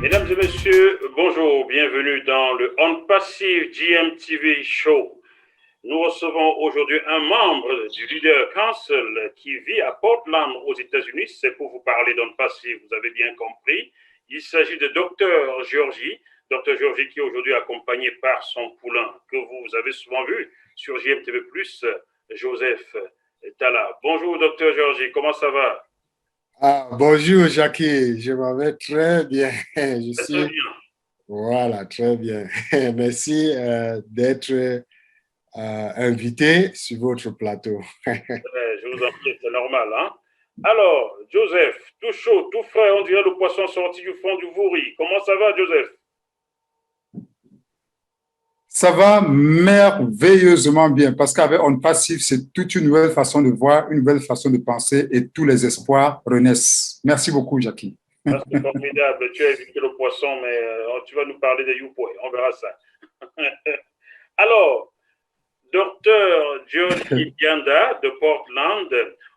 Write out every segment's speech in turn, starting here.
Mesdames et messieurs, bonjour, bienvenue dans le On Passive GMTV Show. Nous recevons aujourd'hui un membre du Leader Council qui vit à Portland aux États-Unis. C'est pour vous parler d'On Passive, vous avez bien compris. Il s'agit de Dr Georgie. Dr Georgie qui est aujourd'hui accompagné par son poulain que vous avez souvent vu sur GMTV+, Joseph Tala. Bonjour Dr Georgie, comment ça va? Bonjour Jackie, je m'en vais très bien. Je Très suis, bien. voilà, très bien. Merci d'être invité sur votre plateau. Je vous en prie, c'est normal. Hein? Alors, Joseph, tout chaud, tout frais, on dirait le poisson sorti du fond du vouri. Comment ça va, Joseph? Ça va merveilleusement bien parce qu'avec On Passif, c'est toute une nouvelle façon de voir, une nouvelle façon de penser et tous les espoirs renaissent. Merci beaucoup, Jackie. Ah, c'est formidable. Tu as évité le poisson, mais tu vas nous parler des youpois. On verra ça. Alors, docteur Georgie Bianda de Portland,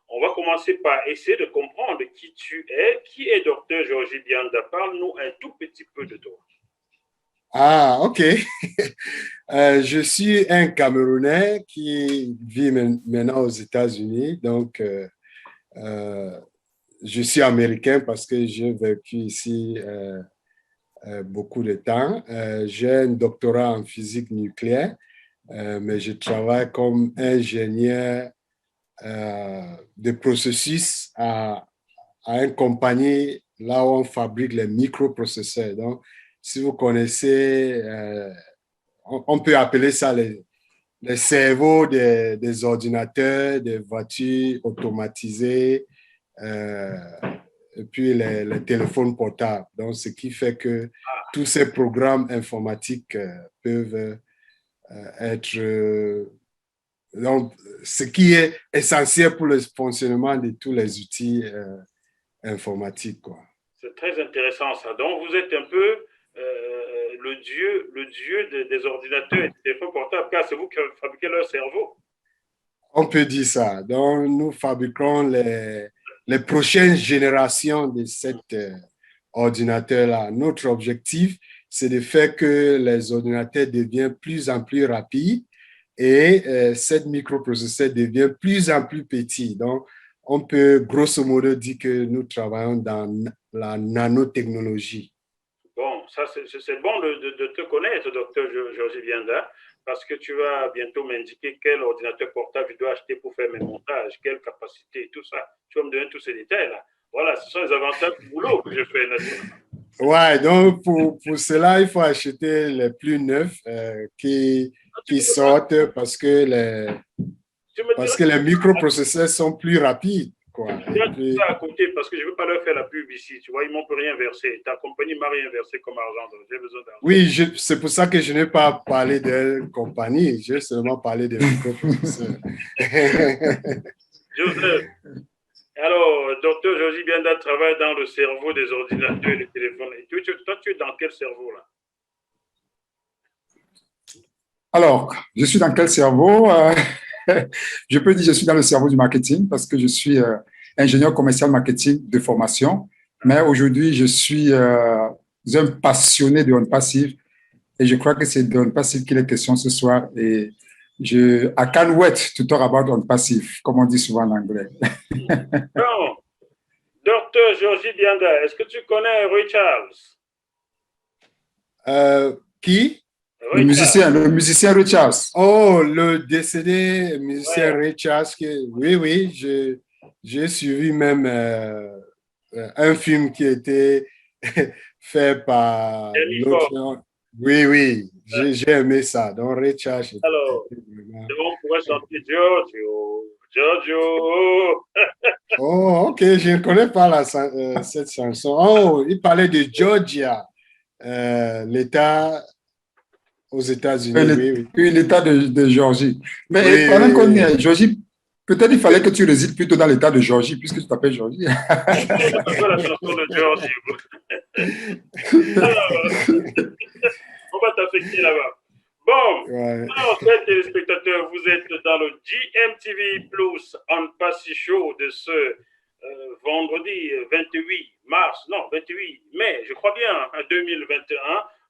on va commencer par essayer de comprendre qui tu es. Qui est docteur Georgie Bianda? Parle-nous un tout petit peu de toi. Ok. Je suis un Camerounais qui vit maintenant aux États-Unis. Donc, je suis américain parce que j'ai vécu ici beaucoup de temps. J'ai un doctorat en physique nucléaire. Mais je travaille comme ingénieur de processus à une compagnie là où on fabrique les microprocesseurs. Donc, si vous connaissez, on peut appeler ça les cerveaux des ordinateurs, des voitures automatisées, euh, et puis les téléphones portables. Donc, ce qui fait que tous ces programmes informatiques peuvent être donc, ce qui est essentiel pour le fonctionnement de tous les outils informatiques, quoi. C'est très intéressant ça. Donc, vous êtes un peu le dieu des ordinateurs et des téléphones portables, car c'est vous qui fabriquez leur cerveau. On peut dire ça. Donc, nous fabriquons les prochaines générations de cet ordinateur-là. Notre objectif, c'est de faire que les ordinateurs deviennent plus en plus rapides et cette microprocesseur devient plus en plus petit. Donc, on peut grosso modo dire que nous travaillons dans la nanotechnologie. Bon, ça c'est bon de te connaître, docteur Georges Vianda, parce que tu vas bientôt m'indiquer quel ordinateur portable je dois acheter pour faire mes montages, quelle capacité et tout ça. Tu vas me donner tous ces détails-là. Voilà, ce sont les avantages du boulot que je fais, n'est-ce pas? Ouais, donc pour cela, il faut acheter les plus neufs qui sortent Tu me parce diras que les microprocesseurs sont plus rapides, quoi. Et tout puis, ça à côté parce que je ne veux pas leur faire la pub ici. Tu vois, ils ne m'ont rien versé. Ta compagnie m'a rien versé comme argent, donc j'ai besoin d'argent. oui, c'est pour ça que je n'ai pas parlé de compagnie, j'ai seulement parlé de microprocesseurs. Joseph, alors, docteur Georgie Bianda travaille dans le cerveau des ordinateurs et des téléphones. Et toi, tu es dans quel cerveau là? Alors, je suis dans quel cerveau? Je peux dire que je suis dans le cerveau du marketing parce que je suis ingénieur commercial marketing de formation. Mais aujourd'hui, je suis un passionné de On Passive et je crois que c'est de On Passive qu'il est question ce soir. Et I can't wait to talk about On Passive, comme on dit souvent en anglais. Non, docteur Georgie Bianda, est-ce que tu connais Ray Charles? Qui? Ray Charles. Le musicien Richards. Oh, le décédé musicien Ouais. Ray Charles. Oui, oui, j'ai suivi même un film qui a été fait par Jamie Foxx. l'autre. Oui, oui, j'ai aimé ça. Donc, Ray Charles Alors, était vraiment. on pourrait chanter Giorgio, Giorgio. Oh, ok, je ne connais pas cette chanson. Oh, il parlait de Georgia, l'État aux États-Unis. Oui, oui. L'état de Géorgie. Mais Oui, pendant oui, qu'on y oui. est, Géorgie, peut-être il fallait que tu résides plutôt dans l'état de Géorgie, puisque tu t'appelles Géorgie. C'est quoi la chanson de Giorgio? Alors, on va t'affecter là-bas. Bon, Ouais. alors, chers téléspectateurs, vous êtes dans le GMTV Plus On Pass Show de ce vendredi 28 mars, non, 28 mai, je crois bien, 2021,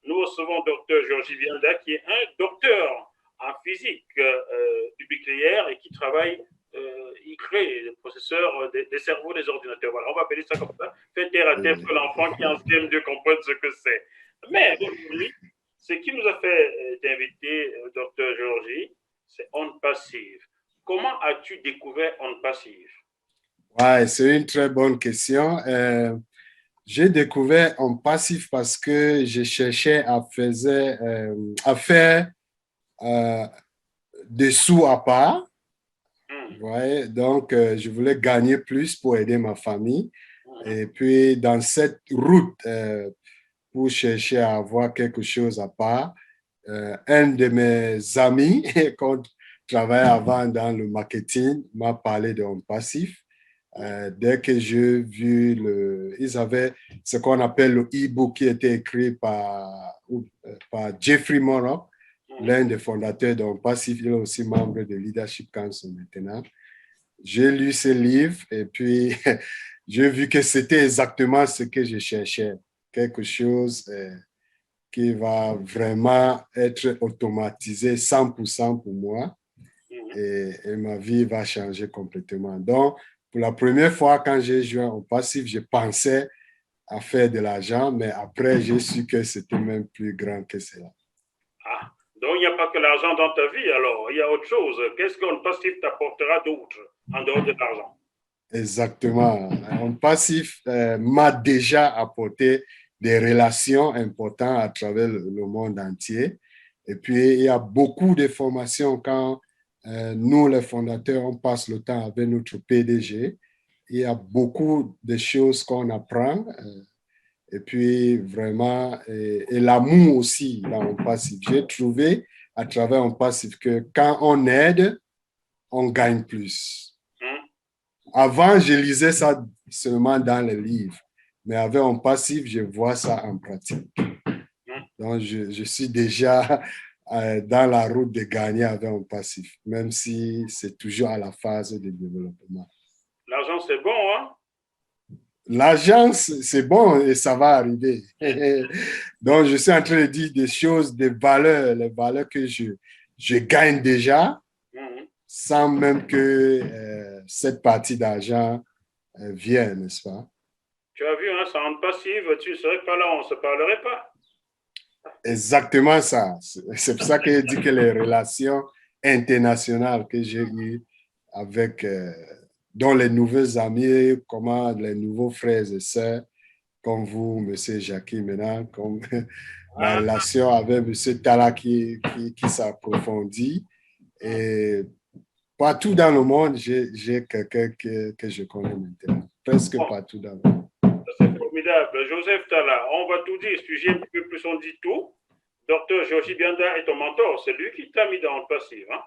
nous recevons Dr Georgie Bianda, qui est un docteur en physique nucléaire et qui travaille, il crée des processeurs, des cerveaux, des ordinateurs. Voilà, on va appeler ça comme ça. Fait terre à terre pour l'enfant qui en CM2 comprenne ce que c'est. Mais aujourd'hui, ce qui nous a fait t'inviter, Dr Georgie, c'est Ondes Passives. Comment as-tu découvert Ondes Passives? Ouais, c'est une très bonne question. J'ai découvert Ondes Passives parce que je cherchais à faire des sous à part. Ouais, donc, je voulais gagner plus pour aider ma famille. Et puis, dans cette route, pour chercher à avoir quelque chose à part, un de mes amis, qu'on travaillait avant dans le marketing, m'a parlé de Ondes Passives. Dès que j'ai vu ils avaient ce qu'on appelle le e-book qui était écrit par Jeffrey Morrow, l'un des fondateurs d'Ondes Passives. Il est aussi membre de Leadership Council maintenant. J'ai lu ce livre et puis j'ai vu que c'était exactement ce que je cherchais. Quelque chose qui va vraiment être automatisé 100% pour moi et ma vie va changer complètement. Donc, pour la première fois, quand j'ai joint au passif, je pensais à faire de l'argent, mais après, j'ai su que c'était même plus grand que cela. Ah, donc il n'y a pas que l'argent dans ta vie, alors il y a autre chose. Qu'est-ce qu'un passif t'apportera d'autre en dehors de l'argent? Exactement. Un passif m'a déjà apporté des relations importantes à travers le monde entier. Et puis, il y a beaucoup de formations quand nous, les fondateurs, on passe le temps avec notre PDG. Il y a beaucoup de choses qu'on apprend. Et puis, vraiment, et l'amour aussi dans un passif. J'ai trouvé à travers un passif que quand on aide, on gagne plus. Avant, je lisais ça seulement dans les livres, mais avec un passif, je vois ça en pratique. Donc, je suis déjà dans la route de gagner avec un passif, même si c'est toujours à la phase de développement. L'argent, c'est bon, hein? L'argent, c'est bon et ça va arriver. Donc, je suis en train de dire des choses, des valeurs, les valeurs que je gagne déjà, sans même que cette partie d'argent vienne, n'est-ce pas? Tu as vu, hein, sans Ondes Passives, tu ne serais pas là, on ne se parlerait pas. Exactement ça. C'est pour ça que je dis que les relations internationales que j'ai eues avec dont les nouveaux amis, comment les nouveaux frères et sœurs, comme vous, M. Jackie, maintenant, comme ma relation avec M. Tala qui s'approfondit. Et partout dans le monde, j'ai quelqu'un que je connais maintenant. Presque partout dans le monde. C'est formidable. Joseph Tala, on va tout dire. Si j'ai un petit peu plus, on dit tout. Dr Georgie Bianda est ton mentor. C'est lui qui t'a mis dans le passif, hein?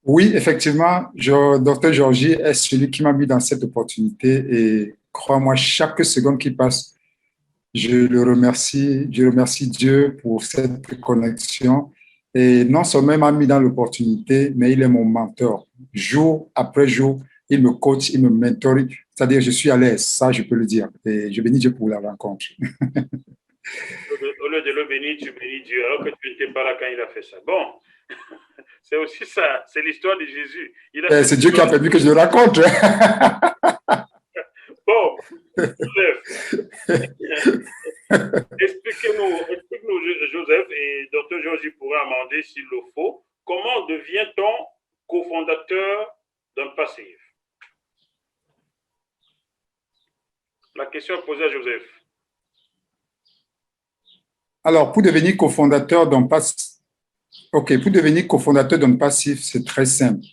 Oui, effectivement, Dr Georgie est celui qui m'a mis dans cette opportunité et crois-moi, chaque seconde qui passe, je remercie Dieu pour cette connexion. Et non seulement il m'a mis dans l'opportunité, mais il est mon mentor. Jour après jour, il me coach, il me mentor. C'est-à-dire, je suis à l'aise, ça, je peux le dire. Et je bénis Dieu pour la rencontre. Au lieu de le bénir, tu bénis Dieu, alors que tu n'étais pas là quand il a fait ça. Bon, c'est aussi ça, c'est l'histoire de Jésus. C'est Dieu qui a permis que je le raconte. Bon, explique-nous, Joseph, et Dr Georgie pourra amender s'il le faut. Comment devient-on cofondateur d'Ondes Passives? La question est posée à Joseph. Alors, pour devenir cofondateur d'Ondes Passives, c'est très simple.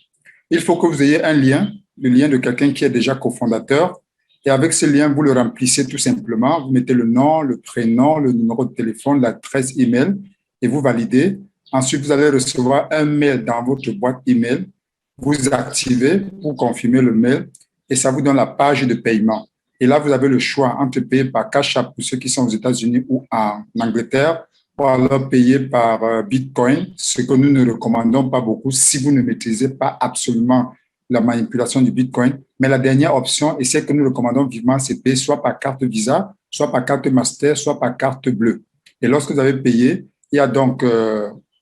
Il faut que vous ayez un lien, le lien de quelqu'un qui est déjà cofondateur. Et avec ce lien, vous le remplissez tout simplement. Vous mettez le nom, le prénom, le numéro de téléphone, l'adresse email et vous validez. Ensuite, vous allez recevoir un mail dans votre boîte email. Vous activez pour confirmer le mail et ça vous donne la page de paiement. Et là, vous avez le choix entre payer par Cash App pour ceux qui sont aux États-Unis ou en Angleterre, ou alors payer par Bitcoin, ce que nous ne recommandons pas beaucoup si vous ne maîtrisez pas absolument la manipulation du Bitcoin. Mais la dernière option, et celle que nous recommandons vivement, c'est payer soit par carte Visa, soit par carte Master, soit par carte bleue. Et lorsque vous avez payé, il y a donc,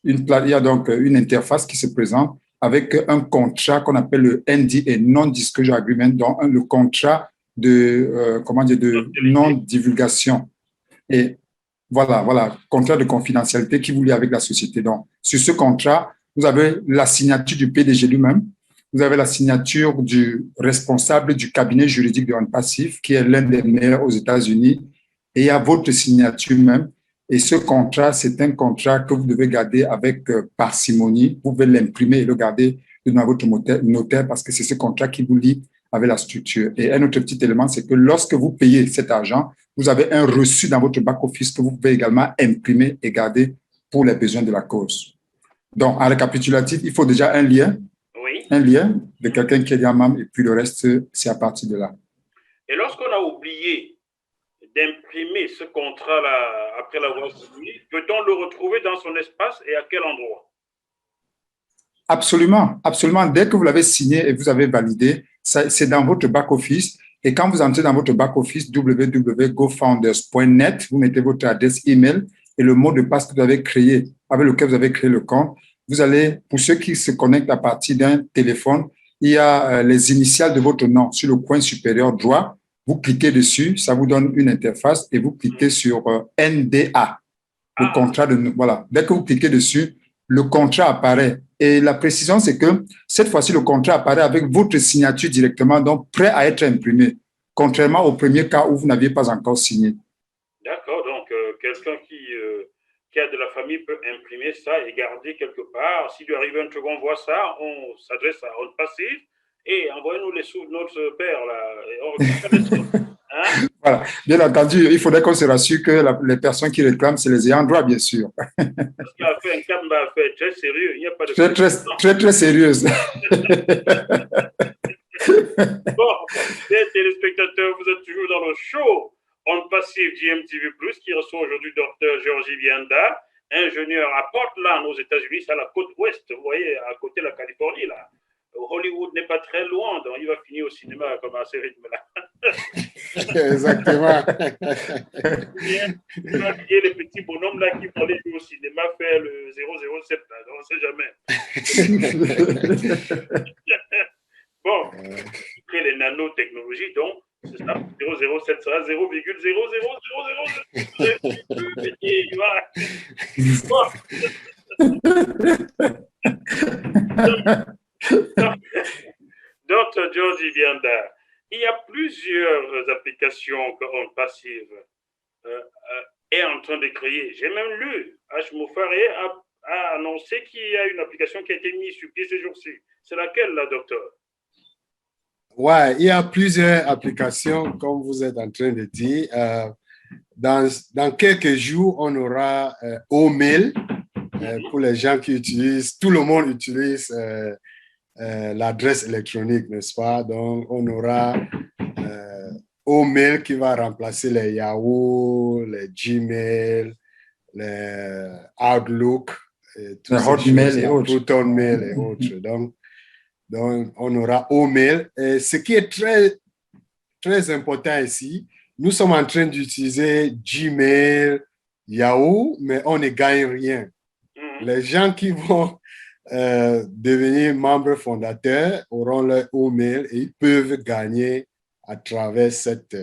une interface qui se présente avec un contrat qu'on appelle le NDA, Non-Disclosure Agreement, donc le contrat de, de non-divulgation. Et voilà, contrat de confidentialité qui vous lie avec la société. Donc, sur ce contrat, vous avez la signature du PDG lui-même, vous avez la signature du responsable du cabinet juridique de rente passif, qui est l'un des meilleurs aux États-Unis, et il y a votre signature même. Et ce contrat, c'est un contrat que vous devez garder avec parcimonie. Vous pouvez l'imprimer et le garder devant votre notaire parce que c'est ce contrat qui vous lie avec la structure. Et un autre petit élément, c'est que lorsque vous payez cet argent, vous avez un reçu dans votre back-office que vous pouvez également imprimer et garder pour les besoins de la cause. Donc, en récapitulatif, il faut déjà un lien de quelqu'un qui est déjà membre, et puis le reste, c'est à partir de là. Et lorsqu'on a oublié d'imprimer ce contrat-là après l'avoir signé, peut-on le retrouver dans son espace et à quel endroit? Absolument, absolument. Dès que vous l'avez signé et vous avez validé, c'est dans votre back-office. Et quand vous entrez dans votre back-office www.gofounders.net, vous mettez votre adresse email et le mot de passe que vous avez créé, avec lequel vous avez créé le compte. Vous allez, pour ceux qui se connectent à partir d'un téléphone, il y a les initiales de votre nom sur le coin supérieur droit. Vous cliquez dessus, ça vous donne une interface et vous cliquez sur NDA, le contrat de, voilà. Dès que vous cliquez dessus, le contrat apparaît. Et la précision, c'est que cette fois-ci, le contrat apparaît avec votre signature directement, donc prêt à être imprimé, contrairement au premier cas où vous n'aviez pas encore signé. D'accord, donc quelqu'un qui a de la famille peut imprimer ça et garder quelque part. Si lui arrive un truc, on voit ça, on s'adresse à Rente Passive et envoyez-nous les sous de notre père, là, et on récupère les sous. Hein? Voilà. Bien entendu, il faudrait qu'on se rassure que les personnes qui réclament, c'est les ayants droit, bien sûr. Parce qu'il a fait un cas très sérieux. Il n'y a pas de très sérieuse. Bon, les téléspectateurs, vous êtes toujours dans le show On Passive GMTV+, qui reçoit aujourd'hui Dr Georgie Vianda, ingénieur à Portland, aux États-Unis, c'est à la côte ouest, vous voyez, à côté de la Californie, là. Hollywood n'est pas très loin, donc il va finir au cinéma comme à ce rythme-là. Exactement. Il va oublier les petits bonhommes là qui vont aller au cinéma faire le 007, là, on ne sait jamais. Bon, créer les nanotechnologies, donc, c'est ça, 007 sera 0,00000. Dr Georgie Vianda, il y a plusieurs applications que Rente Passive est en train de créer. J'ai même lu, H. Mofaré a annoncé qu'il y a une application qui a été mise sur pied ces jours-ci. C'est laquelle, là, docteur? Ouais, il y a plusieurs applications, comme vous êtes en train de dire. Dans quelques jours, on aura OMail pour les gens qui utilisent, tout le monde utilise l'adresse électronique, n'est-ce pas? Donc, on aura OMail qui va remplacer les Yahoo, les Gmail, les Outlook, les Hotmail et autres. Protonmail et autres. Donc, on aura OMail. Et ce qui est très, très important ici, nous sommes en train d'utiliser Gmail, Yahoo, mais on ne gagne rien. Les gens qui vont devenir membres fondateurs auront leur OMail et ils peuvent gagner à travers cette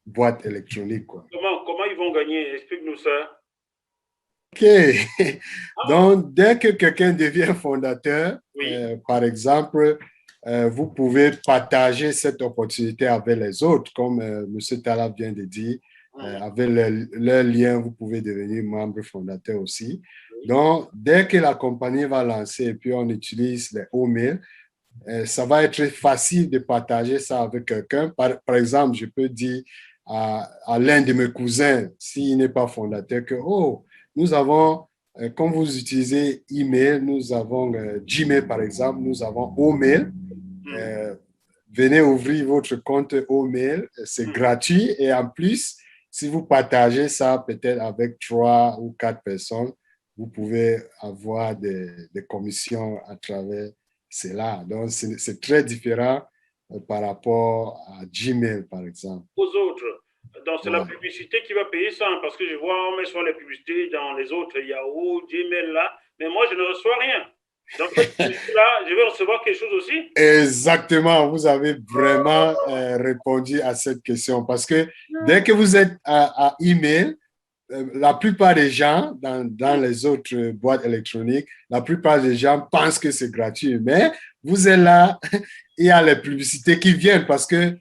boîte électronique, quoi. Comment ils vont gagner? Explique-nous ça. OK. Donc, dès que quelqu'un devient fondateur, par exemple, vous pouvez partager cette opportunité avec les autres, comme M. Talab vient de dire. Avec leur lien, vous pouvez devenir membre fondateur aussi. Donc, dès que la compagnie va lancer et puis on utilise les OMail, ça va être facile de partager ça avec quelqu'un. Par exemple, je peux dire à l'un de mes cousins, s'il n'est pas fondateur, que nous avons, quand vous utilisez email, nous avons Gmail par exemple, nous avons OMail. Venez ouvrir votre compte OMail, c'est gratuit et en plus, si vous partagez ça peut-être avec 3 ou 4 personnes, vous pouvez avoir des commissions à travers c'est là. Donc, c'est très différent par rapport à Gmail, par exemple. Aux autres. Donc, c'est la Ouais. publicité qui va payer ça, hein, parce que je vois, on met sur les publicités dans les autres Yahoo, Gmail là, mais moi, je ne reçois rien. Donc, cette publicité-là, je vais recevoir quelque chose aussi. Exactement, vous avez vraiment répondu à cette question parce que dès que vous êtes à email, la plupart des gens dans les autres boîtes électroniques, la plupart des gens pensent que c'est gratuit, mais vous êtes là, il y a les publicités qui viennent parce que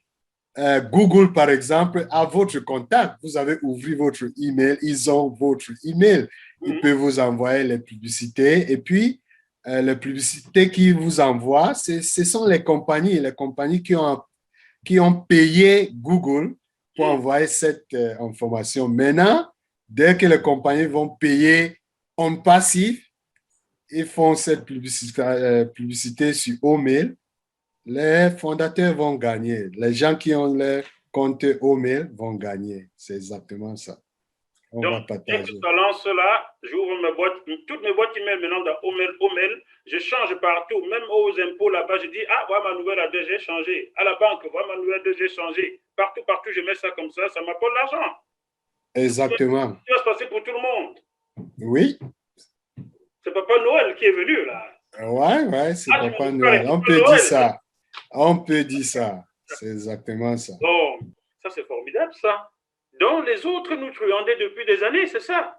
Google, par exemple, a votre contact. Vous avez ouvert votre email, ils ont votre email. Ils peuvent vous envoyer les publicités. Et puis, les publicités qu'ils vous envoient, ce sont les compagnies qui ont payé Google pour envoyer cette information. Maintenant, dès que les compagnies vont payer en passif, ils font cette publicité sur email. Les fondateurs vont gagner. Les gens qui ont leur compte email vont gagner. C'est exactement ça. On va Donc, dès que partager. ça lance là, j'ouvre mes boîtes, toutes mes boîtes email maintenant dans Omail, je change partout, même aux impôts là-bas, je dis, ah, voilà ma nouvelle adresse, j'ai changé. À la banque, voilà ma nouvelle adresse, j'ai changé. Partout, je mets ça comme ça m'apporte l'argent. Exactement. Ça va se passer pour tout le monde. Oui. C'est Papa Noël qui est venu là. Ouais, c'est Papa Noël. On peut dire ça. On peut dire ça. C'est exactement ça. Bon, ça c'est formidable ça. Donc les autres nous truandaient depuis des années, c'est ça?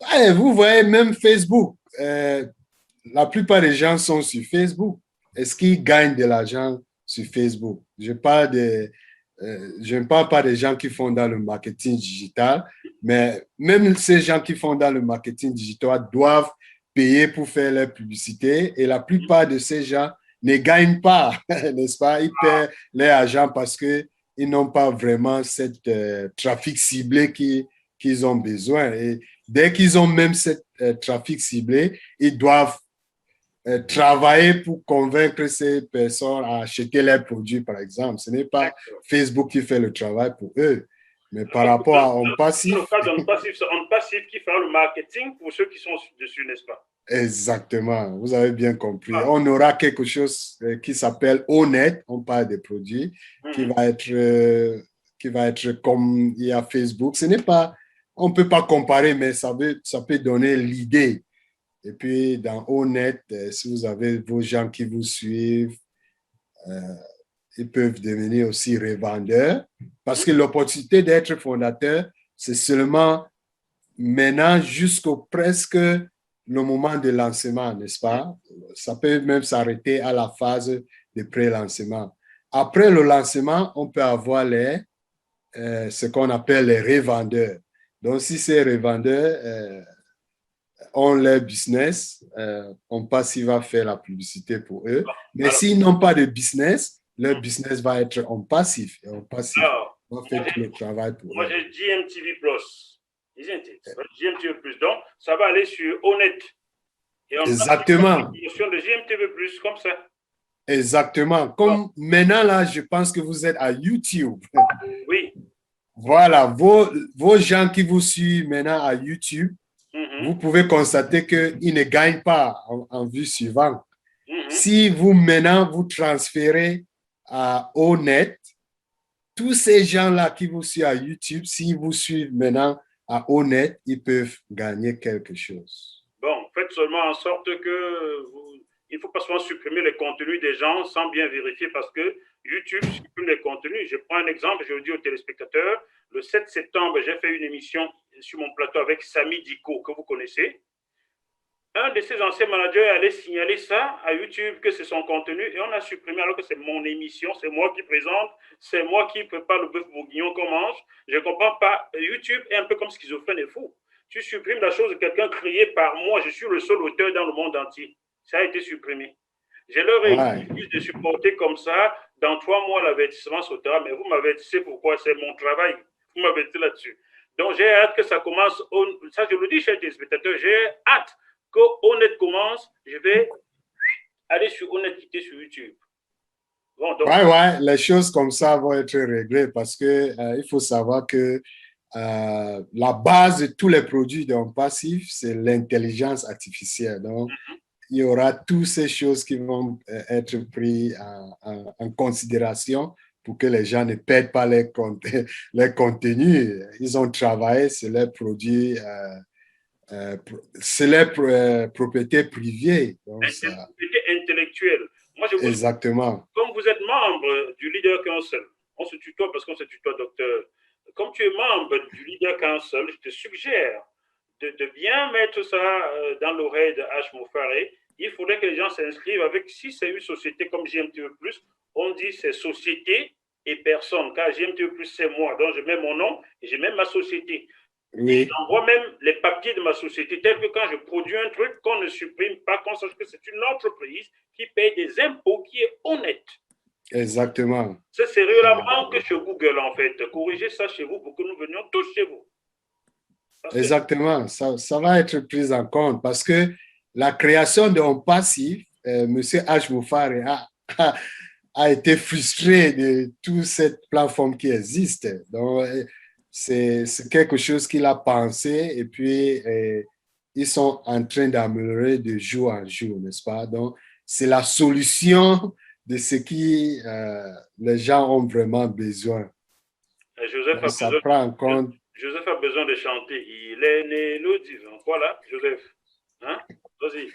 Ouais, vous voyez, même Facebook, la plupart des gens sont sur Facebook. Est-ce qu'ils gagnent de l'argent sur Facebook? Je ne parle pas des gens qui font dans le marketing digital, mais même ces gens qui font dans le marketing digital doivent payer pour faire leur publicité et la plupart de ces gens ne gagnent pas, n'est-ce pas? Ils paient leur argent parce qu'ils n'ont pas vraiment cette trafic ciblé qu'ils ont besoin. Et dès qu'ils ont même cette trafic ciblé, ils doivent travailler pour convaincre ces personnes à acheter leurs produits, par exemple. Ce n'est pas Facebook qui fait le travail pour eux. Mais par rapport à On Passif. Dans le cas d'On Passif, c'est On Passif qui fera le marketing pour ceux qui sont dessus, n'est-ce pas? Exactement, vous avez bien compris. On aura quelque chose qui s'appelle Honnête, on parle des produits, qui va être comme il y a Facebook. Ce n'est pas, on ne peut pas comparer, mais ça peut donner l'idée. Et puis, dans Honnête, si vous avez vos gens qui vous suivent, ils peuvent devenir aussi revendeurs parce que l'opportunité d'être fondateur, c'est seulement maintenant jusqu'au presque le moment de lancement, n'est-ce pas? Ça peut même s'arrêter à la phase de pré-lancement. Après le lancement, on peut avoir ce qu'on appelle les revendeurs. Donc, si ces revendeurs ont leur business, On Passif va faire la publicité pour eux. Mais s'ils n'ont pas de business, leur business va être On Passif. Et On Passif va faire tout le travail pour eux. Moi, j'ai GMTV Plus. GMTV Plus. Donc, ça va aller sur Honnête. Et on exactement. Une notion de GMTV Plus, comme ça. Exactement. Comme maintenant, là, je pense que vous êtes à YouTube. Oui. Voilà, vos gens qui vous suivent maintenant à YouTube, vous pouvez constater qu'ils ne gagnent pas en vue suivante. Si vous, maintenant, vous transférez à Honnête, tous ces gens-là qui vous suivent à YouTube, s'ils vous suivent maintenant à Honnête, ils peuvent gagner quelque chose. Bon, faites seulement en sorte que il ne faut pas souvent supprimer les contenus des gens sans bien vérifier parce que YouTube supprime les contenus. Je prends un exemple, je le dis aux téléspectateurs. Le 7 septembre, j'ai fait une émission sur mon plateau avec Samy Diko, que vous connaissez. Un de ses anciens managers allait signaler ça à YouTube, que c'est son contenu, et on a supprimé alors que c'est mon émission, c'est moi qui présente, c'est moi qui prépare le bœuf bourguignon qu'on mange. Je ne comprends pas. YouTube est un peu comme schizophrène et fou. Tu supprimes la chose de quelqu'un créé par moi. Je suis le seul auteur dans le monde entier. Ça a été supprimé. Je leur ai dit de supporter comme ça. Dans 3 mois, l'avertissement sautera, mais vous m'avertissez pourquoi, c'est mon travail. Vous m'avertissez là-dessus. Donc, j'ai hâte que ça commence. Ça, je le dis, chers téléspectateurs, j'ai hâte que Honnête commence. Je vais aller sur Honnête, quitter sur YouTube. Bon, donc, les choses comme ça vont être réglées parce que il faut savoir que la base de tous les produits d'On Passif, c'est l'intelligence artificielle. Donc, il y aura toutes ces choses qui vont être prises en considération pour que les gens ne perdent pas les contenus. Ils ont travaillé, c'est leurs produits, c'est leurs propriétés privées. Donc, ça, propriété intellectuelle. Moi, je vous exactement. comme vous êtes membre du Leader Council, on se tutoie parce qu'on se tutoie, docteur. Comme tu es membre du Leader Council, je te suggère de bien mettre ça dans l'oreille de H. Moufaré. Il faudrait que les gens s'inscrivent avec, si c'est une société comme JMTV+, on dit c'est société et personne, car JMTV+, c'est moi, donc je mets mon nom et je mets ma société. Oui. J'envoie même les papiers de ma société, tel que quand je produis un truc, qu'on ne supprime pas, qu'on sache que c'est une entreprise qui paye des impôts, qui est honnête. Exactement. C'est sérieux la banque chez Google, en fait. Corrigez ça chez vous pour que nous venions tous chez vous. Exactement. Ça va être pris en compte parce que la création de On Passif, M. H. Moufaré a été frustré de toute cette plateforme qui existe. Donc, c'est quelque chose qu'il a pensé et puis ils sont en train d'améliorer de jour en jour, n'est-ce pas? Donc, c'est la solution de ce qui les gens ont vraiment besoin. Joseph ça prend en compte. Joseph a besoin de chanter. Il est né le divin. Voilà, Joseph. Hein? Vas-y.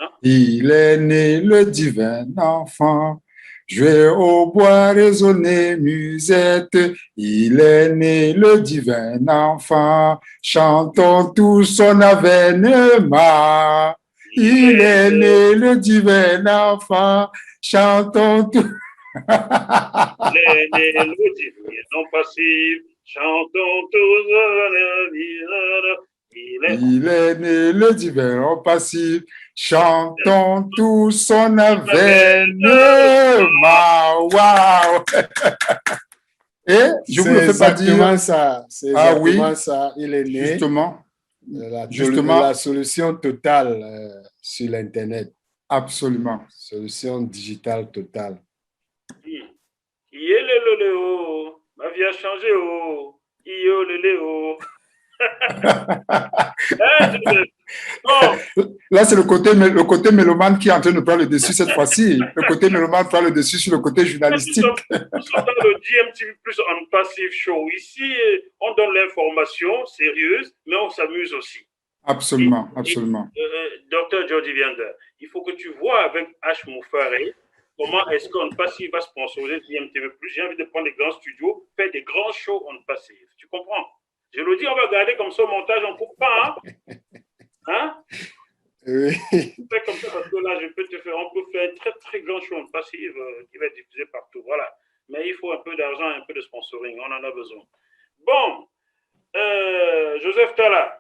Hein? Il est né le divin enfant. Jouer au bois, résonner, musette. Il est né le divin enfant. Chantons tous son avènement. Il est né le divin enfant. Chantons tous. Il est né le divin non passif. Chantons tous. Il est né le divin en passif. Chantons tous son avènement. Wow! Et je vous le fais pas dire. C'est exactement ça. Il est né. Justement. La solution totale sur l'Internet. Absolument. Solution digitale totale. Ma vie a changé. Là, c'est le côté mélomane qui est en train de prendre le dessus cette fois-ci. Le côté mélomane prend le dessus sur le côté journalistique. Nous sommes dans le GMTV Plus On Passif Show. Ici, on donne l'information sérieuse, mais on s'amuse aussi. Absolument, absolument. Docteur Jordi Vianda, il faut que tu vois avec H. Moufaré comment est-ce qu'on Passif va sponsoriser GMTV Plus. J'ai envie de prendre des grands studios, faire des grands shows On Passif. Tu comprends? Je le dis, on va regarder comme ça au montage, on ne coupe pas. Hein? Oui. Fais comme ça parce que là, on peut faire un très très grand show On Passif qui va être diffusé partout. Voilà. Mais il faut un peu d'argent, un peu de sponsoring. On en a besoin. Bon. Joseph Tala.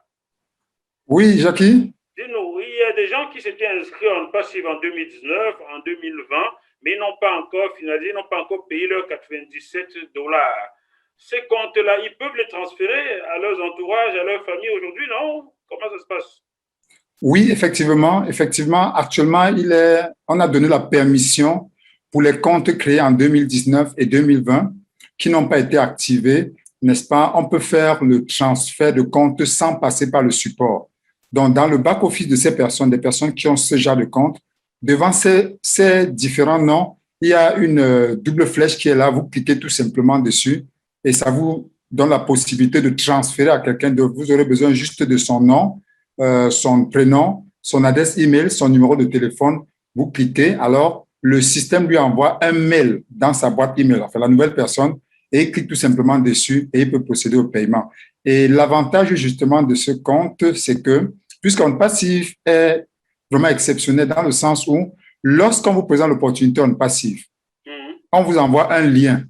Oui, Jackie? Dis-nous, il y a des gens qui s'étaient inscrits en passif en 2019, en 2020, mais ils n'ont pas encore finalisé, ils n'ont pas encore payé leurs $97. Ces comptes-là, ils peuvent les transférer à leurs entourages, à leurs familles aujourd'hui, non? Comment ça se passe? Oui, effectivement. Actuellement, on a donné la permission pour les comptes créés en 2019 et 2020 qui n'ont pas été activés, n'est-ce pas? On peut faire le transfert de comptes sans passer par le support. Donc, dans le back-office de ces personnes, des personnes qui ont ce genre de compte, devant ces différents noms, il y a une double flèche qui est là. Vous cliquez tout simplement dessus et ça vous donne la possibilité de transférer à quelqu'un d'autre. Vous aurez besoin juste de son nom, son prénom, son adresse email, son numéro de téléphone. Vous cliquez, alors le système lui envoie un mail dans sa boîte email, enfin la nouvelle personne, et il clique tout simplement dessus et il peut procéder au paiement. Et l'avantage justement de ce compte, c'est que puisqu'on passif est vraiment exceptionnel dans le sens où lorsqu'on vous présente l'opportunité en passif, on vous envoie un lien.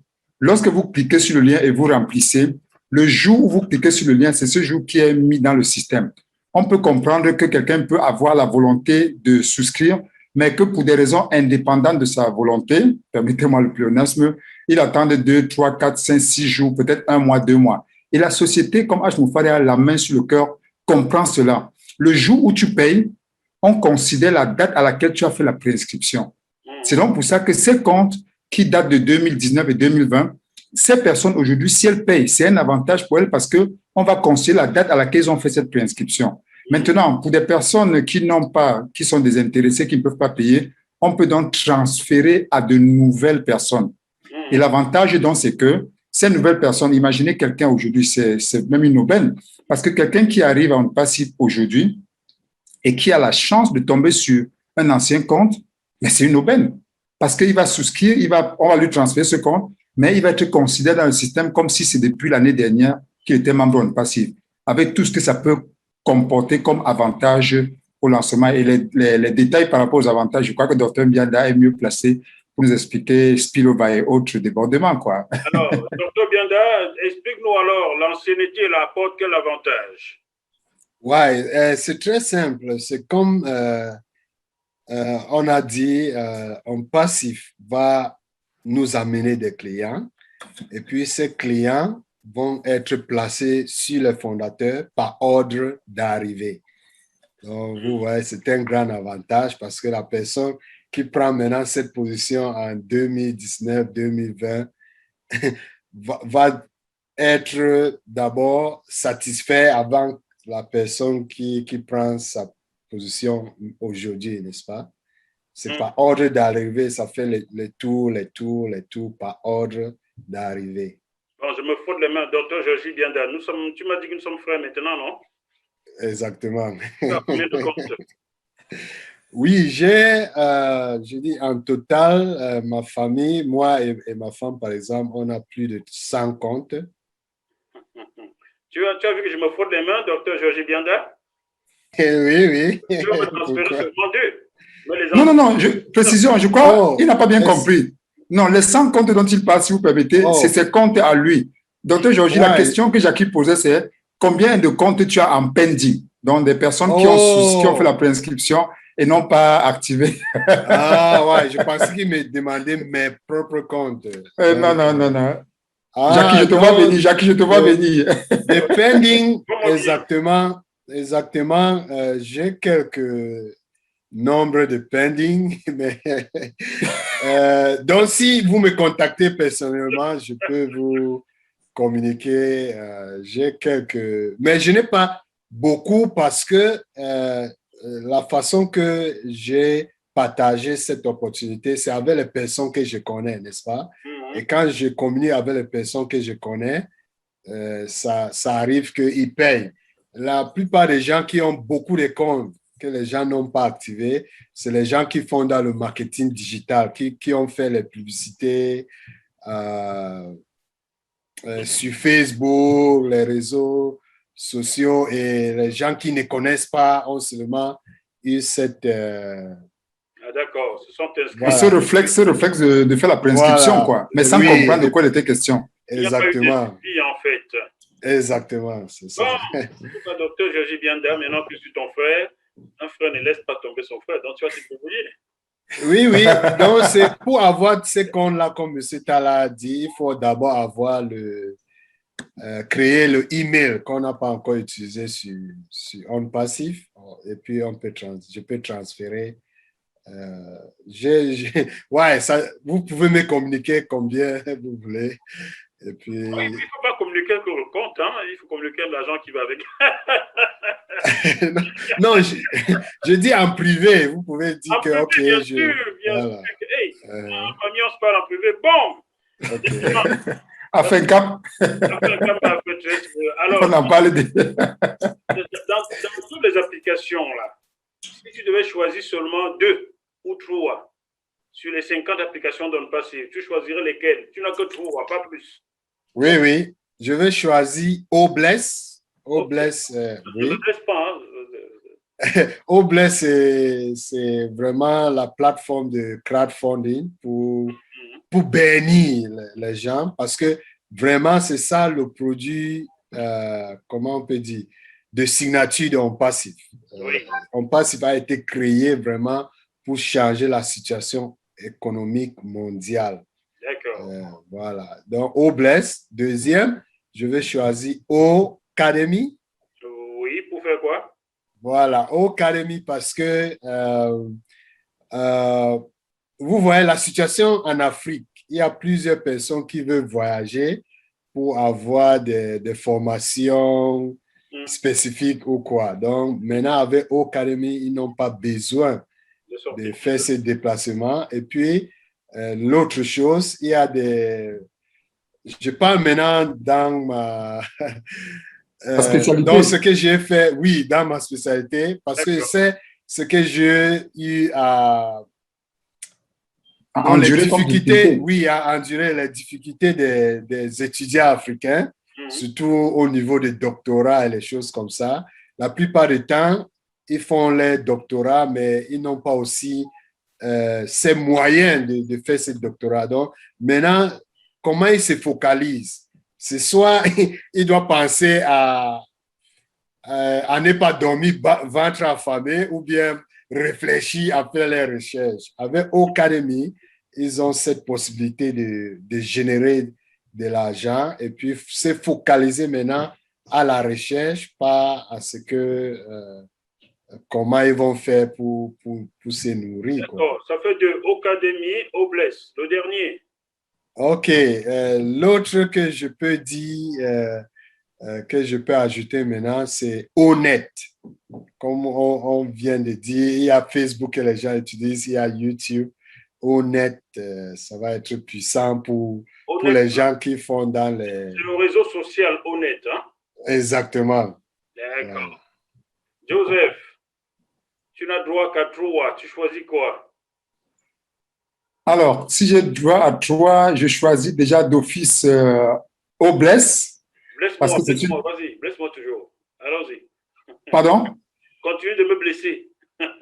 Lorsque vous cliquez sur le lien et vous remplissez, le jour où vous cliquez sur le lien, c'est ce jour qui est mis dans le système. On peut comprendre que quelqu'un peut avoir la volonté de souscrire, mais que pour des raisons indépendantes de sa volonté, permettez-moi le pléonasme, il attend 2, 3, 4, 5, 6 jours, peut-être 1 mois, 2 mois. Et la société, comme H. Moufaré a la main sur le cœur, comprend cela. Le jour où tu payes, on considère la date à laquelle tu as fait la préinscription. C'est donc pour ça que ces comptes qui datent de 2019 et 2020, ces personnes aujourd'hui, si elles payent, c'est un avantage pour elles parce qu'on va considérer la date à laquelle ils ont fait cette préinscription. Maintenant, pour des personnes qui n'ont pas, qui sont désintéressées, qui ne peuvent pas payer, on peut donc transférer à de nouvelles personnes. Et l'avantage, donc, c'est que ces nouvelles personnes, imaginez quelqu'un aujourd'hui, c'est même une aubaine, parce que quelqu'un qui arrive en passif aujourd'hui et qui a la chance de tomber sur un ancien compte, mais c'est une aubaine, parce qu'il va souscrire, on va lui transférer ce compte, mais il va être considéré dans le système comme si c'est depuis l'année dernière qu'il était membre de passif, avec tout ce que ça peut comporter comme avantage au lancement et les détails par rapport aux avantages. Je crois que Dr Bianda est mieux placé pour nous expliquer spillover et autres débordements, quoi. Alors, Dr Bianda, explique-nous alors, l'ancienneté apporte quel avantage? Ouais, c'est très simple. C'est comme on a dit, un passif va nous amener des clients et puis ces clients vont être placés sur le fondateur par ordre d'arrivée. Donc, vous voyez, c'est un grand avantage parce que la personne qui prend maintenant cette position en 2019-2020 va être d'abord satisfait avant la personne qui prend sa position aujourd'hui, n'est-ce pas? C'est par ordre d'arrivée, ça fait les tours par ordre d'arrivée. Bon, je me frotte les mains, docteur Georgie Bianda. Tu m'as dit que nous sommes frères maintenant, non? Exactement. Combien de comptes? Oui, je dis en total, ma famille, moi et ma femme, par exemple, on a plus de 100 comptes. Tu as vu que je me frotte les mains, docteur Georgie Bianda? Oui. Tu vas me transférer seulement deux. Non, précision, je crois, il n'a pas bien compris. Non, les 100 comptes dont il parle, si vous permettez, c'est ses comptes à lui. Docteur Georgie, la question que Jackie posait, c'est combien de comptes tu as en pending? Donc, des personnes qui ont fait la préinscription et n'ont pas activé. Ah, ouais, je pensais qu'il me demandait mes propres comptes. Non. Jackie, je te vois venir. Jackie, je te vois venir. Des pending, exactement. J'ai quelques nombres de pending, mais donc si vous me contactez personnellement, je peux vous communiquer. J'ai quelques, mais je n'ai pas beaucoup parce que la façon que j'ai partagé cette opportunité, c'est avec les personnes que je connais, n'est-ce pas? Et quand je communique avec les personnes que je connais, ça arrive qu'ils payent. La plupart des gens qui ont beaucoup de comptes que les gens n'ont pas activés, c'est les gens qui font dans le marketing digital, qui ont fait les publicités sur Facebook, les réseaux sociaux, et les gens qui ne connaissent pas ont seulement eu cette... d'accord, ce sont voilà. Ce réflexe de faire la préinscription, voilà. Quoi. Mais sans comprendre de quoi il était question. Exactement. Il n'y a pas eu de en fait. Exactement, c'est ça. Bon, docteur Georgie Bianda, maintenant que je suis ton frère, un frère ne laisse pas tomber son frère, donc tu vas te débrouiller. Oui. Donc, c'est pour avoir ces comptes-là, comme M. Tala a dit, il faut d'abord avoir créer le email qu'on n'a pas encore utilisé sur OnPassif, et puis je peux transférer. Ouais, vous pouvez me communiquer combien vous voulez. Et puis... Oui, il ne faut pas communiquer que le compte, hein? Il faut communiquer l'argent qui va avec. non, je dis en privé. Vous pouvez dire que, OK, bien sûr. Hey, en famille, on se parle en privé. Bon. Okay. Afin cap. Alors, on en parle dans toutes les applications, là, si tu devais choisir seulement 2 ou 3 sur les 50 applications d'OnPassif, tu choisirais lesquelles? Tu n'as que 3, pas plus. Oui. Je vais choisir Obless. Obless, oui. Je ne laisse pas. Obless, c'est vraiment la plateforme de crowdfunding pour bénir les gens, parce que vraiment, c'est ça le produit, comment on peut dire, de signature de OnPassif. Oui. OnPassif a été créé vraiment pour changer la situation économique mondiale. D'accord. Voilà. Donc, Obless. Deuxième, je vais choisir Ocademy. Oui, pour faire quoi? Voilà, Ocademy, parce que vous voyez la situation en Afrique. Il y a plusieurs personnes qui veulent voyager pour avoir des formations spécifique ou quoi. Donc, maintenant, avec Ocademy, ils n'ont pas besoin de faire ces déplacements. Et puis, l'autre chose, il y a des... Je parle maintenant dans ma... La spécialité. dans ce que j'ai fait, oui, dans ma spécialité, parce que c'est ce que j'ai eu à... Dans les difficultés, oui, à endurer les difficultés des étudiants africains, surtout au niveau des doctorats et les choses comme ça. La plupart du temps, ils font les doctorats, mais ils n'ont pas aussi ces moyens de faire ces doctorats. Donc, maintenant, comment ils se focalisent? C'est soit ils doivent penser à ne pas dormir ventre affamé ou bien réfléchir à faire les recherches. Avec Ocademy, ils ont cette possibilité de générer de l'argent et puis se focaliser maintenant à la recherche, pas à ce que comment ils vont faire pour se nourrir. D'accord, ça fait de Ocademy au Bless, le dernier. OK. L'autre que je peux dire, que je peux ajouter maintenant, c'est honnête. Comme on vient de dire, il y a Facebook que les gens utilisent, il y a YouTube. Honnête, ça va être puissant pour les gens qui font dans les... C'est le réseau social Honnête, hein? Exactement. D'accord. Joseph, tu n'as droit qu'à 3, tu choisis quoi? Alors, si j'ai droit à 3, je choisis déjà d'office au Bless. Blesse-moi, vas-y, blesse-moi toujours. Allons-y. Pardon? Continue de me blesser.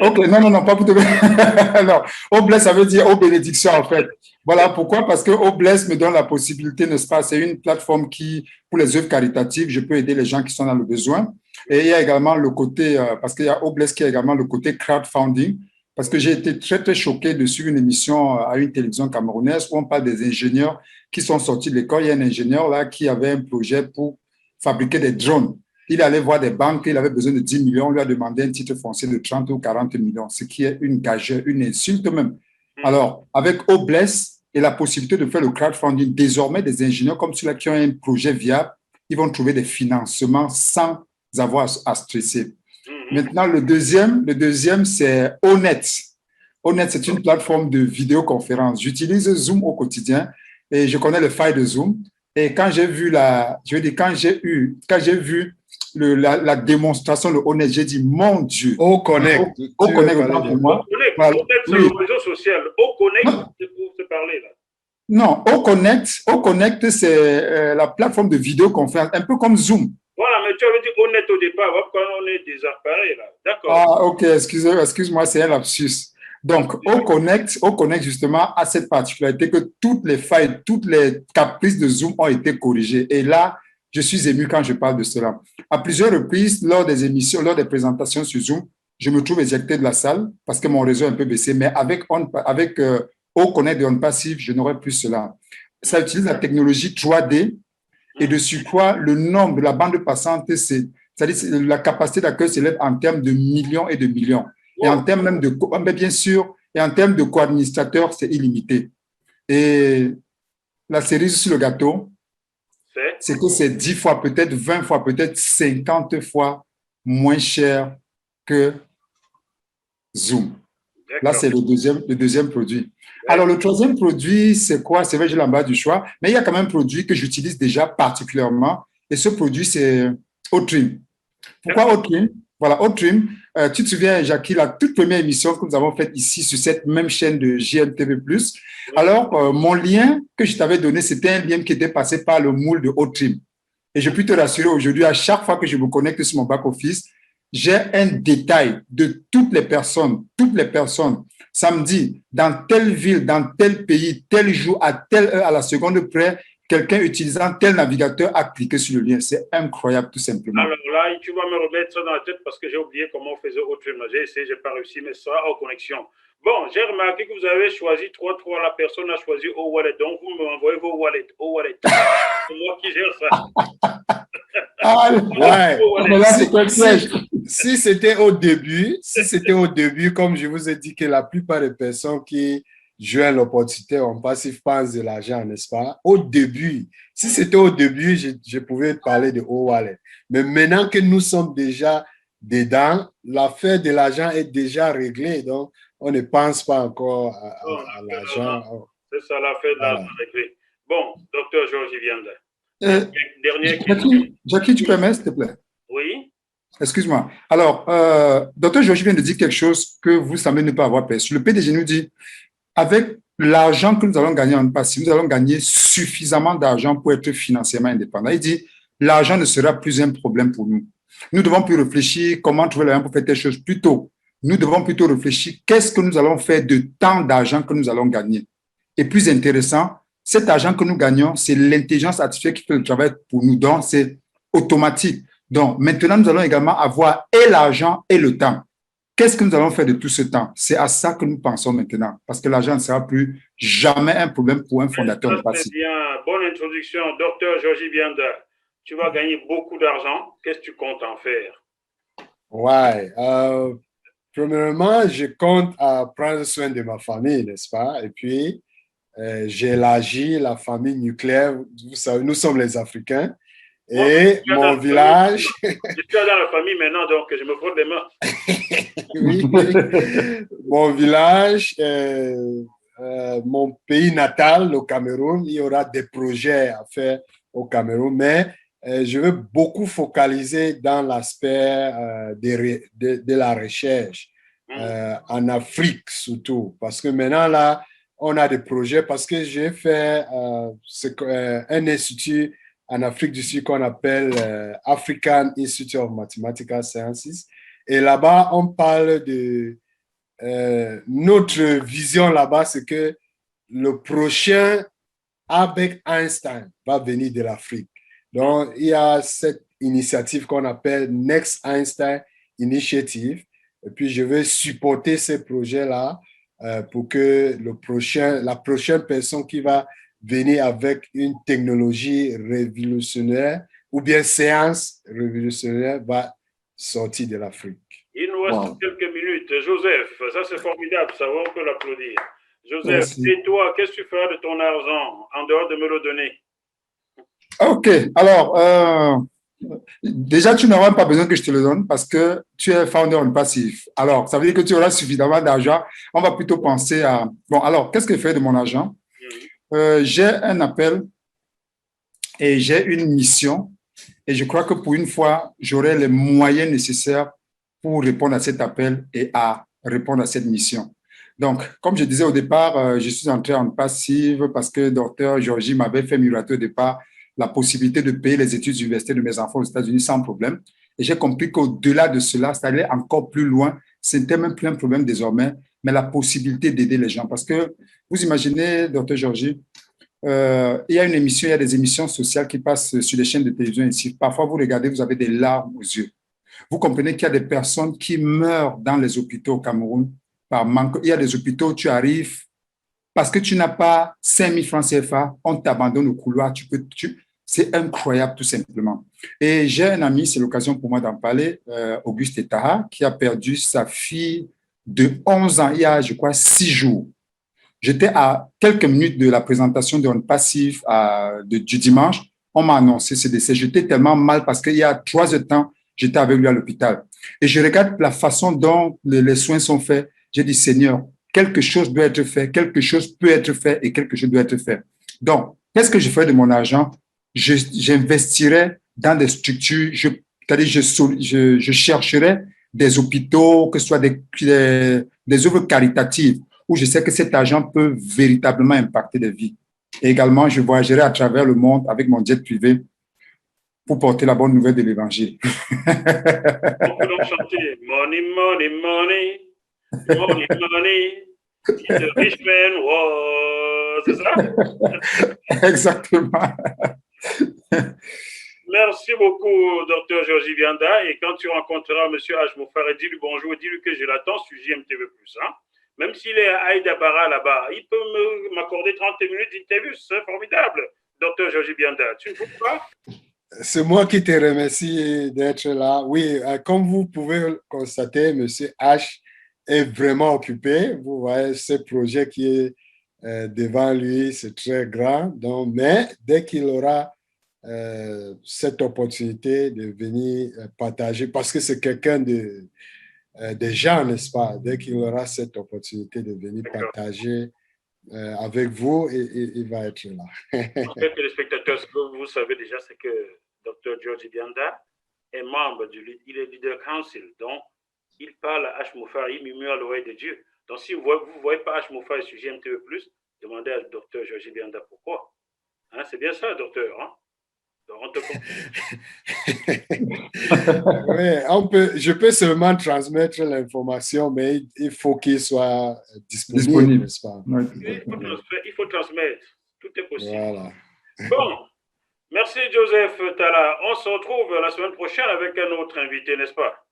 Ok, non, pas pour te... non, Obless, ça veut dire aux bénédictions, en fait. Voilà pourquoi, parce que Obless me donne la possibilité, n'est-ce pas, c'est une plateforme qui, pour les œuvres caritatives, je peux aider les gens qui sont dans le besoin. Et il y a également le côté, parce qu'il y a Obless qui a également le côté crowdfunding, parce que j'ai été très, très choqué de suivre une émission à une télévision camerounaise où on parle des ingénieurs qui sont sortis de l'école. Il y a un ingénieur là qui avait un projet pour fabriquer des drones. Il allait voir des banques, il avait besoin de 10 millions, on lui a demandé un titre foncier de 30 ou 40 millions, ce qui est une gageure, une insulte même. Alors, avec Obless et la possibilité de faire le crowdfunding, désormais, des ingénieurs comme ceux-là qui ont un projet viable, ils vont trouver des financements sans avoir à stresser. Maintenant, le deuxième, c'est Honnête. Honnête, c'est une plateforme de vidéoconférence. J'utilise Zoom au quotidien et je connais le faille de Zoom. Et quand j'ai vu la démonstration de Honnête, j'ai dit, mon Dieu. Oconnect. Oconnect, pour moi. Oconnect, c'est le réseau social. Oconnect, c'est pour se parler là. Non, Oconnect, c'est la plateforme de vidéoconférence, un peu comme Zoom. Voilà, mais tu avais dit Honnête au départ, pourquoi on est désappareillé là. D'accord. Ah, ok, excuse-moi, c'est un lapsus. Donc, Oconnect, justement, a cette particularité que toutes les failles, toutes les caprices de Zoom ont été corrigées. Et là, je suis ému quand je parle de cela. À plusieurs reprises, lors des émissions, lors des présentations sur Zoom, je me trouve éjecté de la salle parce que mon réseau est un peu baissé. Mais avec Oconnect de OnPassive, je n'aurais plus cela. Ça utilise la technologie 3D et de surcroît, le nombre de la bande passante, c'est-à-dire la capacité d'accueil s'élève en termes de millions et de millions. Et en termes même de, mais bien sûr, et en termes de co-administrateurs, c'est illimité. Et la cerise sur le gâteau, c'est que c'est 10 fois, peut-être 20 fois, peut-être 50 fois moins cher que Zoom. Là, c'est le deuxième produit. Alors, le troisième produit, c'est quoi? C'est vrai, j'ai l'embarras du choix, mais il y a quand même un produit que j'utilise déjà particulièrement. Et ce produit, c'est Otrim. Pourquoi Otrim? Voilà, Otrim. Tu te souviens, Jackie, la toute première émission que nous avons faite ici sur cette même chaîne de JMTV+. Alors, mon lien que je t'avais donné, c'était un lien qui était passé par le moule de Otrim. Et je peux te rassurer aujourd'hui, à chaque fois que je me connecte sur mon back-office, j'ai un détail de toutes les personnes, samedi, dans telle ville, dans tel pays, tel jour, à telle heure, à la seconde près, quelqu'un utilisant tel navigateur a cliqué sur le lien. C'est incroyable, tout simplement. Alors là, tu vas me remettre ça dans la tête parce que j'ai oublié comment on faisait autrement. J'ai essayé, je n'ai pas réussi, mais ça hors connexion. Bon, j'ai remarqué que vous avez choisi 3-3. La personne a choisi au wallet. Donc, vous m'envoyez vos wallets. Au wallet. C'est moi qui gère ça. Ah, ouais. Mais là, c'est comme ça. Si c'était au début, comme je vous ai dit que la plupart des personnes qui jouent l'opportunité en passif pensent de l'argent, n'est-ce pas? Au début, si c'était au début, je pouvais parler de O-Wallet. Mais maintenant que nous sommes déjà dedans, l'affaire de l'argent est déjà réglée. Donc, on ne pense pas encore Bon, à l'affaire d'argent, l'argent. c'est ça l'affaire de Voilà. l'argent réglé. Bon, docteur Georges Vianda, Euh, dernière question. Jackie, tu permets, s'il te plaît? Oui, Excuse-moi. Alors, docteur Georges vient de dire quelque chose que vous semblez ne pas avoir perçu. Le PDG nous dit, avec l'argent que nous allons gagner en passif, nous allons gagner suffisamment d'argent pour être financièrement indépendants. Il dit, l'argent ne sera plus un problème pour nous. Nous devons plus réfléchir comment trouver l'argent pour faire telle chose. Plutôt, nous devons plutôt réfléchir qu'est-ce que nous allons faire de tant d'argent que nous allons gagner. Et plus intéressant, cet argent que nous gagnons, c'est l'intelligence artificielle qui fait le travail pour nous. Donc, c'est automatique. Donc, maintenant, nous allons également avoir et l'argent et le temps. Qu'est-ce que nous allons faire de tout ce temps? C'est à ça que nous pensons maintenant, parce que l'argent ne sera plus jamais un problème pour un fondateur de c'est passif. bien. Bonne introduction, docteur Georges Vianda. Tu vas gagner beaucoup d'argent. Qu'est-ce que tu comptes en faire? Ouais. Premièrement, je compte à prendre soin de ma famille, n'est-ce pas? Et puis, j'élargis la famille nucléaire. Vous savez, nous sommes les Africains. Moi, Et mon village. Je suis dans la famille maintenant, donc je me frotte les mains. Oui. Mon village, mon pays natal, le Cameroun, il y aura des projets à faire au Cameroun, mais je veux beaucoup focaliser dans l'aspect de la recherche en Afrique surtout, parce que maintenant là, on a des projets, parce que j'ai fait un institut en Afrique du Sud qu'on appelle African Institute of Mathematical Sciences. Et là-bas, on parle de notre vision là-bas, c'est que le prochain avec Einstein va venir de l'Afrique. Donc, il y a cette initiative qu'on appelle Next Einstein Initiative. Et puis, je vais supporter ces projets-là pour que la prochaine personne qui va venir avec une technologie révolutionnaire ou bien séance révolutionnaire va sortir de l'Afrique. Il nous reste quelques minutes. Joseph, ça c'est formidable, ça va, on peut l'applaudir. Joseph, Merci. et toi, qu'est-ce que tu feras de ton argent en dehors de me le donner? OK. Alors, déjà, tu n'auras pas besoin que je te le donne parce que tu es founder en passif. Alors, ça veut dire que tu auras suffisamment d'argent. On va plutôt penser à… Bon, alors, qu'est-ce que je fais de mon argent? J'ai un appel et j'ai une mission. Et je crois que pour une fois, j'aurai les moyens nécessaires pour répondre à cet appel et à répondre à cette mission. Donc, comme je disais au départ, je suis entré en passive parce que docteur Georgie m'avait fait miroiter au départ la possibilité de payer les études universitaires de mes enfants aux États-Unis sans problème. Et j'ai compris qu'au-delà de cela, ça allait encore plus loin. Ce n'était même plus un problème désormais, mais la possibilité d'aider les gens. Parce que vous imaginez, docteur Georgie, il y a une émission, il y a des émissions sociales qui passent sur les chaînes de télévision ici. Parfois, vous regardez, vous avez des larmes aux yeux. Vous comprenez qu'il y a des personnes qui meurent dans les hôpitaux au Cameroun par manque. Il y a des hôpitaux où tu arrives parce que tu n'as pas 5 000 francs CFA, on t'abandonne au couloir. C'est incroyable tout simplement. Et j'ai un ami, c'est l'occasion pour moi d'en parler, Auguste Etaha, qui a perdu sa fille de 11 ans il y a, je crois, 6 jours. J'étais à quelques minutes de la présentation de On Passif du dimanche. On m'a annoncé ce décès. J'étais tellement mal parce qu'il y a 3 heures de temps, j'étais avec lui à l'hôpital. Et je regarde la façon dont les soins sont faits. J'ai dit, Seigneur, quelque chose doit être fait, quelque chose peut être fait et quelque chose doit être fait. Donc, qu'est-ce que je ferais de mon argent? J'investirais dans des structures, c'est-à-dire je chercherais des hôpitaux, que ce soit des œuvres caritatives, où je sais que cet argent peut véritablement impacter des vies. Et également, je voyagerai à travers le monde avec mon jet privé pour porter la bonne nouvelle de l'Évangile. On peut donc chanter Money, money, money, money, money, the rich man was. C'est ça? Exactement. Merci beaucoup, docteur Georgie Vianda. Et quand tu rencontreras M. Hajmoufar, dis-lui bonjour et dis-lui que je l'attends sur JMTV+. Hein? Même s'il est à Aïdabara là-bas, il peut m'accorder 30 minutes d'interview. C'est formidable, docteur Georgie Vianda. Tu ne trouves pas? C'est moi qui te remercie d'être là. Oui, comme vous pouvez le constater, M. H est vraiment occupé. Vous voyez ce projet qui est devant lui, c'est très grand. Donc, mais dès qu'il aura cette opportunité de venir partager, parce que c'est quelqu'un de gens, n'est-ce pas? Dès qu'il aura cette opportunité de venir partager avec vous, il va être là. En fait, téléspectateurs, ce que vous savez déjà, c'est que Dr. George Bianda est membre il est leader council, donc il parle à H. il murmure à l'oreille de Dieu. Donc, si vous ne voyez pas H. Moufari sur GMTV+, demandez à Dr. George Bianda pourquoi. Hein, c'est bien ça, docteur. Hein? Donc, on te oui, je peux seulement transmettre l'information, mais il faut qu'il soit disponible, n'est-ce pas? Oui. Il faut transmettre. Tout est possible. Voilà. Bon, merci Joseph Talla. On se retrouve la semaine prochaine avec un autre invité, n'est-ce pas?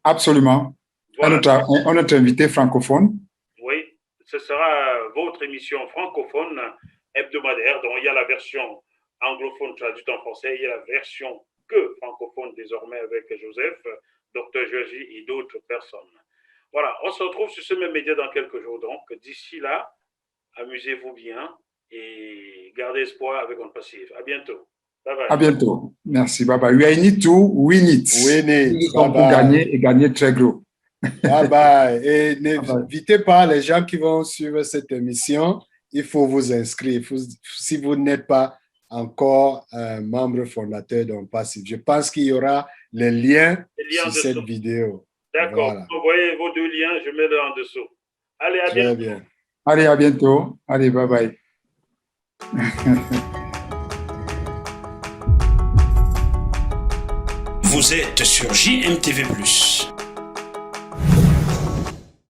Absolument. Voilà. Un autre invité francophone. Oui, ce sera votre émission francophone hebdomadaire, dont il y a la version anglophone traduite en français, il y a la version que francophone désormais avec Joseph, Dr. Georgie et d'autres personnes. Voilà, on se retrouve sur ce même média dans quelques jours. Donc, d'ici là, amusez-vous bien et gardez espoir avec On Passive. À bientôt. Bye bye. À bientôt. Merci. Bye bye. We are in it to win it. Win it. Pour gagner et gagner très gros. Bye bye. Et n'invitez pas les gens qui vont suivre cette émission. Il faut vous inscrire. Si vous n'êtes pas encore un membre fondateur d'On Passive, je pense qu'il y aura les liens sur cette vidéo. D'accord. Voilà. Envoyez vos 2 liens, je mets là en dessous. Allez, à bientôt. Très bien. Allez, à bientôt. Allez, bye bye. Vous êtes sur JMTV+.